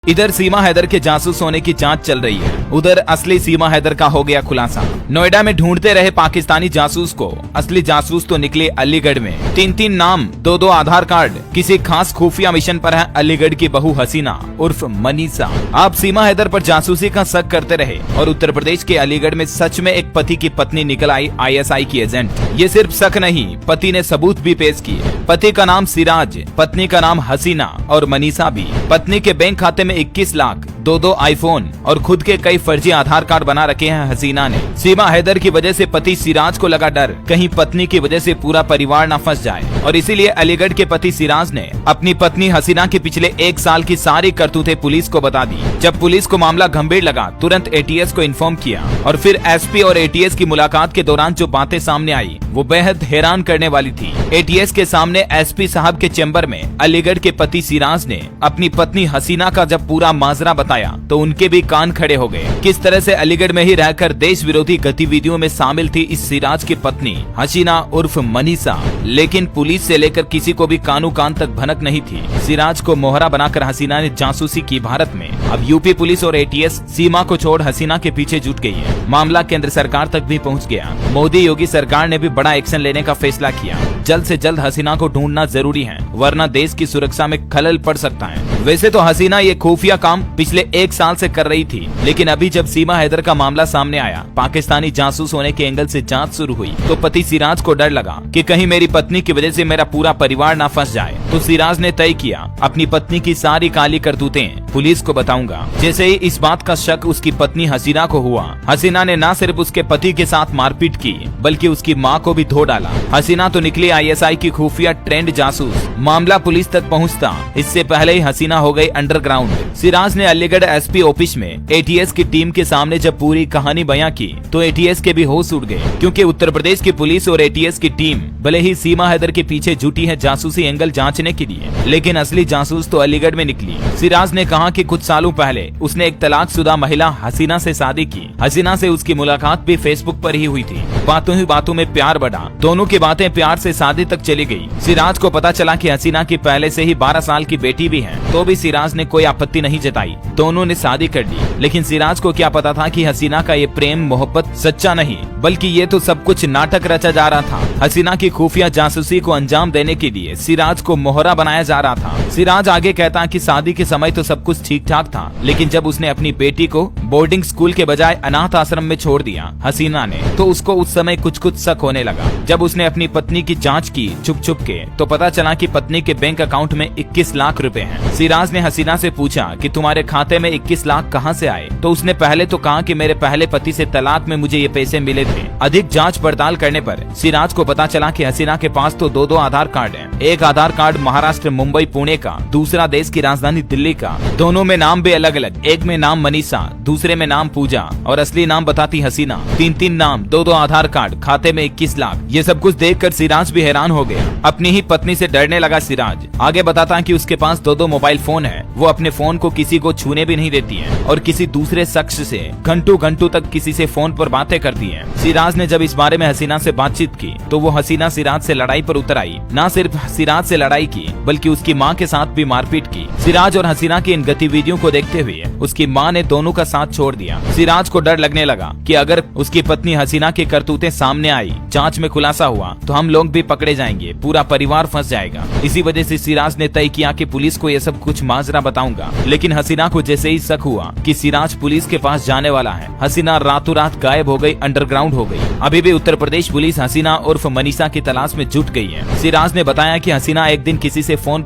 इधर सीमा हैदर के जासूस होने की जांच चल रही है, उधर असली सीमा हैदर का हो गया खुलासा। नोएडा में ढूंढते रहे पाकिस्तानी जासूस को असली जासूस तो निकले अलीगढ़ में। 3-3 नाम, 2-2 आधार कार्ड, किसी खास खुफिया मिशन पर है अलीगढ़ की बहू हसीना उर्फ मनीषा। आप सीमा हैदर पर जासूसी का शक करते रहे और उत्तर प्रदेश के अलीगढ़ में सच में एक पति की पत्नी निकल आई ISI की एजेंट। ये सिर्फ शक नहीं, पति ने सबूत भी पेश किए। पति का नाम सिराज, पत्नी का नाम हसीना और मनीषा भी। पत्नी के बैंक खाते में 21 लाख, 2-2 आईफोन और खुद के कई फर्जी आधार कार्ड बना रखे हैं हसीना ने। सीमा हैदर की वजह से पति सिराज को लगा डर, कहीं पत्नी की वजह से पूरा परिवार न फंस जाए, और इसीलिए अलीगढ़ के पति सिराज ने अपनी पत्नी हसीना के पिछले 1 साल की सारी करतूतें पुलिस को बता दी। जब पुलिस को मामला गंभीर लगा, तुरंत ATS को इन्फॉर्म किया और फिर SP और ATS की मुलाकात के दौरान जो बातें सामने आई वो बेहद हैरान करने वाली थी। ATS के सामने SP साहब के चैम्बर में अलीगढ़ के पति सिराज ने अपनी पत्नी हसीना का जब पूरा माजरा बताया तो उनके भी कान खड़े हो गए। किस तरह से अलीगढ़ में ही रहकर देश विरोधी गतिविधियों में शामिल थी इस सिराज की पत्नी हसीना उर्फ मनीषा, लेकिन पुलिस से लेकर किसी को भी कानू कान तक भनक नहीं थी। सिराज को मोहरा बनाकर हसीना ने जासूसी की भारत में। अब यूपी पुलिस और ATS सीमा को छोड़ हसीना के पीछे जुट गई है। मामला केंद्र सरकार तक भी पहुंच गया। मोदी योगी सरकार ने भी बड़ा एक्शन लेने का फैसला किया। जल्द से जल्द हसीना को ढूंढना जरूरी है, वरना देश की सुरक्षा में खलल पड़ सकता है। वैसे तो हसीना ये खुफिया काम पिछले 1 साल से कर रही थी, लेकिन अभी जब सीमा हैदर का मामला सामने आया, पाकिस्तानी जासूस होने के एंगल से जांच शुरू हुई, तो पति सिराज को डर लगा कि कहीं मेरी पत्नी की वजह से मेरा पूरा परिवार ना फंस जाए। तो सिराज ने तय किया अपनी पत्नी की सारी काली करतूतें पुलिस को बताऊंगा। जैसे ही इस बात का शक उसकी पत्नी हसीना को हुआ, हसीना ने न सिर्फ उसके पति के साथ मारपीट की बल्कि उसकी मां को भी धो डाला। हसीना तो निकली ISI की खुफिया ट्रेंड जासूस। मामला पुलिस तक पहुंचता इससे पहले ही हसीना हो गई अंडरग्राउंड। सिराज ने अलीगढ़ SP ऑफिस में ATS की टीम के सामने जब पूरी कहानी बयां की तो ATS के भी होश उड़ गए, क्योंकि उत्तर प्रदेश की पुलिस और ATS की टीम भले ही सीमा हैदर के पीछे जुटी है जासूसी एंगल जांचने के लिए, लेकिन असली जासूस तो अलीगढ़ में निकली। सिराज ने कहा कि कुछ सालों पहले उसने एक तलाकशुदा महिला हसीना से शादी की। हसीना से उसकी मुलाकात भी फेसबुक पर ही हुई थी। बातों ही बातों में प्यार बढ़ा, दोनों की बातें प्यार से शादी तक चली गई। सिराज को पता चला कि हसीना की पहले से ही 12 साल की बेटी भी है, तो भी सिराज ने कोई आपत्ति नहीं जताई। दोनों ने शादी कर ली, लेकिन सिराज को क्या पता था कि हसीना का ये प्रेम मोहब्बत सच्चा नहीं, बल्कि ये तो सब कुछ नाटक रचा जा रहा था। हसीना की खुफिया जासूसी को अंजाम देने के लिए सिराज को मोहरा बनाया जा रहा था। सिराज आगे कहता कि शादी के समय तो सब कुछ ठीक ठाक था, लेकिन जब उसने अपनी बेटी को बोर्डिंग स्कूल के बजाय अनाथ आश्रम में छोड़ दिया हसीना ने, तो उसको उस समय कुछ शक होने लगा। जब उसने अपनी पत्नी की जांच की छुप के, तो पता चला कि पत्नी के बैंक अकाउंट में 21 लाख रुपए हैं। सिराज ने हसीना से पूछा कि तुम्हारे खाते में 21 लाख कहां से आए, तो उसने पहले तो कहा कि मेरे पहले पति से तलाक में मुझे ये पैसे मिले थे। अधिक जांच पड़ताल करने पर सिराज को पता चला कि हसीना के पास तो 2-2 आधार कार्ड हैं। एक आधार कार्ड महाराष्ट्र मुंबई पुणे का, दूसरा देश की राजधानी दिल्ली का। दोनों में नाम भी अलग अलग, एक में नाम मनीषा, दूसरे में नाम पूजा और असली नाम बताती हसीना। 3-3 नाम, 2-2 आधार कार्ड, खाते में 21 लाख। ये सब कुछ देखकर सिराज भी हैरान हो गया। अपनी ही पत्नी से डरने लगा सिराज। आगे बताता कि उसके पास 2-2 मोबाइल फोन है। वो अपने फोन को किसी को छूने भी नहीं देती है और किसी दूसरे शख्स से घंटों तक किसी से फोन पर बातें करती है। सिराज ने जब इस बारे में हसीना से बातचीत की तो वो हसीना सिराज से लड़ाई पर उतर आई। न सिर्फ सिराज से लड़ाई की बल्कि उसकी मां के साथ भी मारपीट की। सिराज और हसीना की इन गतिविधियों को देखते हुए उसकी मां ने दोनों का साथ छोड़ दिया। सिराज को डर लगने लगा कि अगर उसकी पत्नी हसीना की करतूतें सामने आई, जांच में खुलासा हुआ, तो हम लोग भी पकड़े जाएंगे, पूरा परिवार फंस जाएगा। इसी वजह से सिराज ने तय किया कि पुलिस को ये सब कुछ माजरा बताऊंगा। लेकिन हसीना को जैसे ही शक हुआ कि सिराज पुलिस के पास जाने वाला है, हसीना रातों रात गायब हो गई, अंडरग्राउंड हो गई। अभी भी उत्तर प्रदेश पुलिस हसीना उर्फ मनीषा की तलाश में जुट गई है। सिराज ने बताया कि हसीना एक दिन किसी से फोन